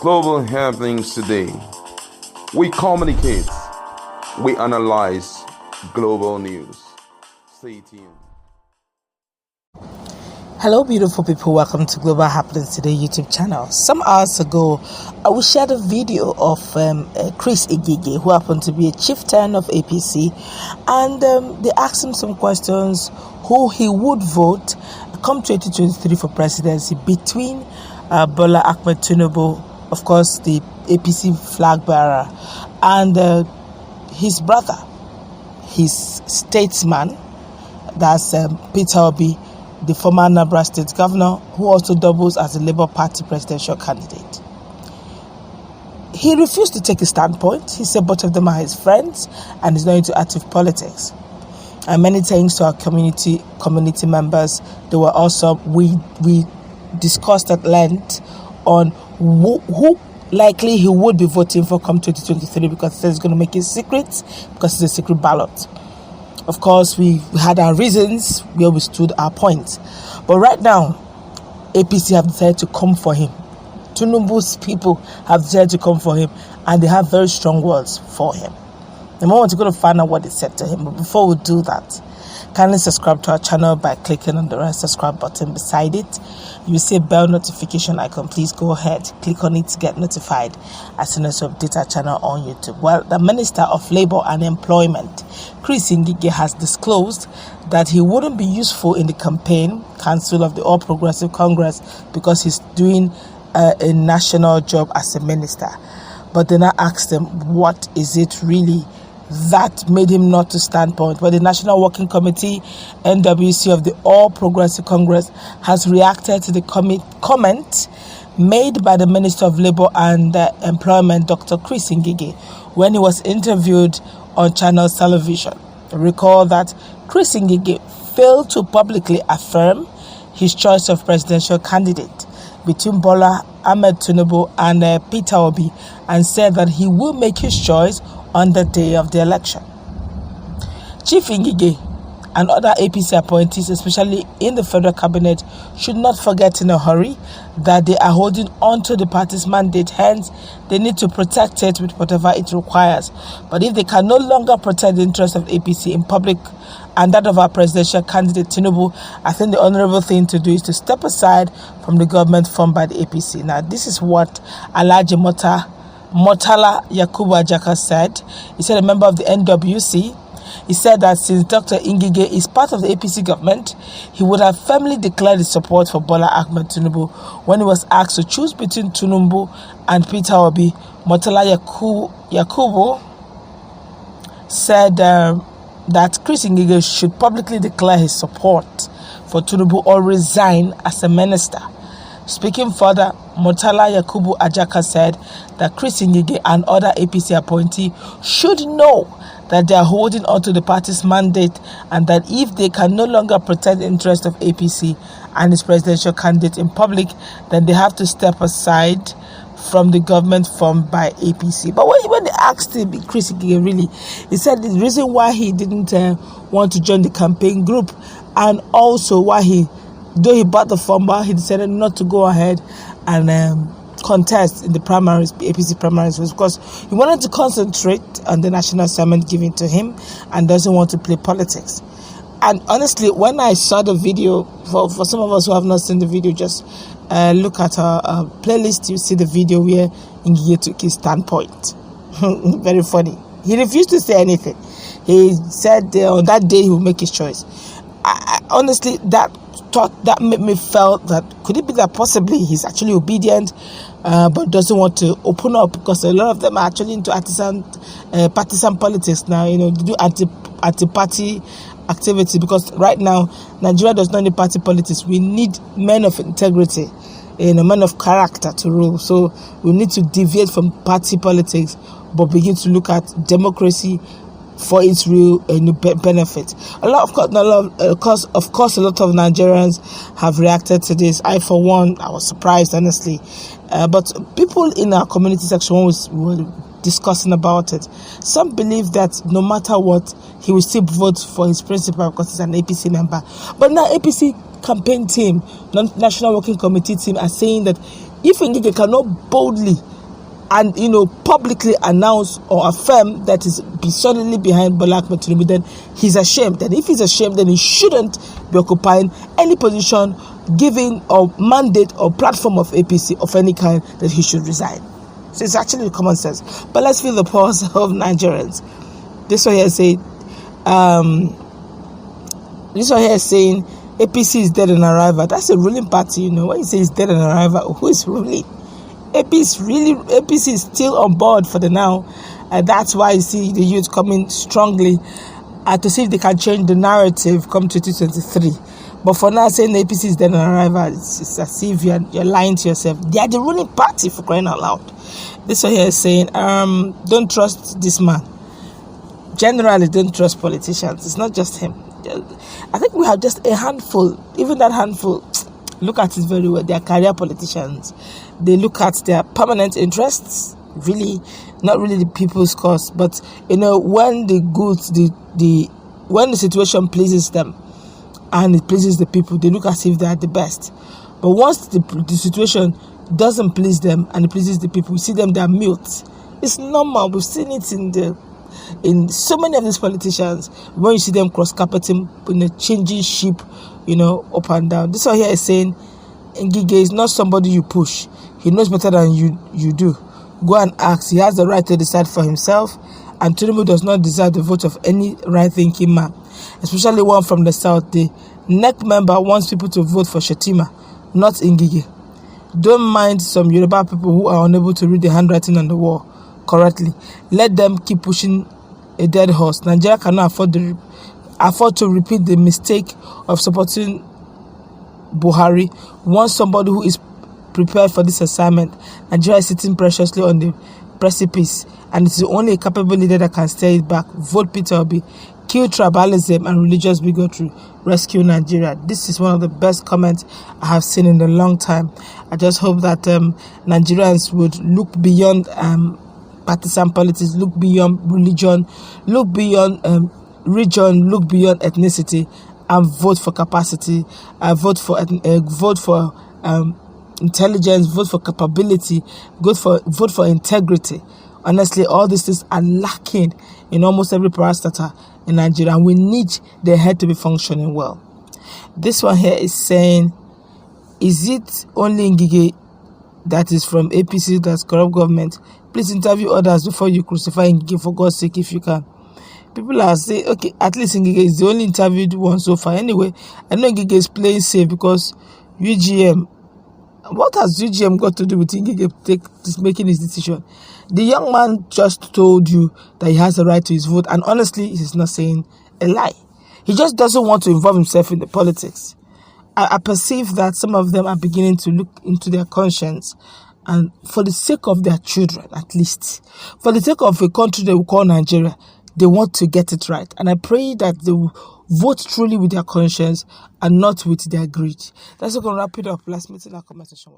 global happenings today. We communicate, we analyze global news. Stay tuned. Hello, beautiful people. Welcome to Global Happenings Today YouTube channel. Some hours ago, I shared a video of Chris Ngige, who happened to be a chieftain of APC, and they asked him some questions who he would vote come 2023 for presidency between Bola Ahmed Tinubu, of course, the APC flag bearer, and his brother, his statesman, that's Peter Obi, the former Anambra State governor, who also doubles as a Labour Party presidential candidate. He refused to take a standpoint. He said both of them are his friends and he's not into active politics. And many thanks to our community members. They were awesome. We discussed at length on who likely he would be voting for come 2023, because he says he's going to make it secret because it's a secret ballot. Of course, we had our reasons where we stood our point. But right now, APC have decided to come for him. Tinubu's people have decided to come for him, and they have very strong words for him. The moment we're going to find out what they said to him. But before we do that, kindly subscribe to our channel by clicking on the red subscribe button beside it. You will see a bell notification icon. Please go ahead, click on it to get notified as soon as we update our channel on YouTube. Well, the Minister of Labour and Employment, Chris Ngige, has disclosed that he wouldn't be useful in the campaign council of the All Progressive Congress because he's doing a national job as a minister. But then I asked him, what is it really that made him not to standpoint? Well, the National Working Committee, NWC of the All Progressive Congress, has reacted to the comment made by the Minister of Labour and Employment, Dr. Chris Ngige, when he was interviewed on Channels Television. Recall that Chris Ngige failed to publicly affirm his choice of presidential candidate between Bola Ahmed Tinubu and Peter Obi, and said that he will make his choice on the day of the election. Chief Ngige and other APC appointees, especially in the federal cabinet, should not forget in a hurry that they are holding on to the party's mandate. Hence, they need to protect it with whatever it requires. But if they can no longer protect the interest of APC in public and that of our presidential candidate Tinubu, I think the honorable thing to do is to step aside from the government formed by the APC. Now, this is what Alhaji Murtala Yakubu Ajaka said. He said, a member of the NWC. He said that since Dr. Ngige is part of the APC government, he would have firmly declared his support for Bola Ahmed Tinubu when he was asked to choose between Tinubu and Peter Obi. Murtala Yakubu said that Chris Ngige should publicly declare his support for Tinubu or resign as a minister. Speaking further, Murtala Yakubu Ajaka said that Chris Ngige and other APC appointees should know that they are holding on to the party's mandate, and that if they can no longer protect the interest of APC and its presidential candidate in public, then they have to step aside from the government formed by APC. But when they asked him, Chris Ngige, really, he said the reason why he didn't want to join the campaign group, and also why though he bought the form, but he decided not to go ahead and contest in the primaries, APC primaries, was because he wanted to concentrate on the national assignment given to him and doesn't want to play politics. And honestly, when I saw the video, for some of us who have not seen the video, just look at our playlist. You see the video where Ngige took his standpoint. Very funny. He refused to say anything. He said on that day he would make his choice. Honestly, that made me felt that could it be that possibly he's actually obedient, but doesn't want to open up, because a lot of them are actually into partisan politics now. They do anti-party activity, because right now Nigeria does not need party politics. We need men of integrity, men of character to rule. So we need to deviate from party politics, but begin to look at democracy for its real benefit. Of course, a lot of Nigerians have reacted to this. I, for one, I was surprised, honestly. But people in our community section were discussing about it. Some believe that no matter what, he will still vote for his principal because he's an APC member. But now APC campaign team, National Working Committee team, are saying that if Ngige cannot boldly and publicly announce or affirm that is solidly behind Bola Ahmed Tinubu, then he's ashamed. And if he's ashamed, then he shouldn't be occupying any position, giving or mandate or platform of APC of any kind, that he should resign. So it's actually common sense. But let's feel the pulse of Nigerians. This one here saying APC is dead on arrival. That's a ruling party, When you say it's dead on arrival, who is ruling? APC is still on board for the now. That's why you see the youth coming strongly to see if they can change the narrative come 2023. But for now, saying the APC is dead on arrival, it's as if you're lying to yourself. They are the ruling party, for crying out loud. This one here is saying, don't trust this man. Generally, don't trust politicians. It's not just him. I think we have just a handful. Even that handful, look at it very well. They are career politicians. They look at their permanent interests, really, not really the people's cause. But when the goods, when the situation pleases them and it pleases the people, they look as if they are the best. But once the situation doesn't please them and it pleases the people, you see them, they are mute. It's normal. We've seen it in so many of these politicians. When you see them cross-carpeting, changing ship, up and down. This one here is saying, Ngige is not somebody you push. He knows better than you do. Go and ask. He has the right to decide for himself, and Tinubu does not deserve the vote of any right-thinking man, especially one from the south. The NEC member wants people to vote for Shettima, not Ngige. Don't mind some Yoruba people who are unable to read the handwriting on the wall correctly. Let them keep pushing a dead horse. Nigeria cannot afford to repeat the mistake of supporting Buhari. Once somebody who is prepared for this assignment, Nigeria is sitting preciously on the precipice, and it is only a capable leader that can steer it back. Vote Peter Obi. Kill tribalism and religious bigotry. Rescue Nigeria. This is one of the best comments I have seen in a long time. I just hope that Nigerians would look beyond partisan politics, look beyond religion, look beyond region, look beyond ethnicity, and vote for capacity, vote for intelligence, vote for capability, vote for integrity. Honestly, all these things are lacking in almost every parastatal in Nigeria, and we need their head to be functioning well. This one here is saying, is it only Ngige that is from APC that's corrupt government? Please interview others before you crucify Ngige, for God's sake, if you can. People are saying, okay, at least Ngige is the only interviewed one so far. Anyway, I know Ngige is playing safe because UGM. What has UGM got to do with Ngige making his decision? The young man just told you that he has the right to his vote, and honestly, he's not saying a lie. He just doesn't want to involve himself in the politics. I perceive that some of them are beginning to look into their conscience, and for the sake of their children, at least, for the sake of a country they will call Nigeria, they want to get it right. And I pray that they will vote truly with their conscience and not with their greed. That's going to wrap it up. Let's meet in our comment section.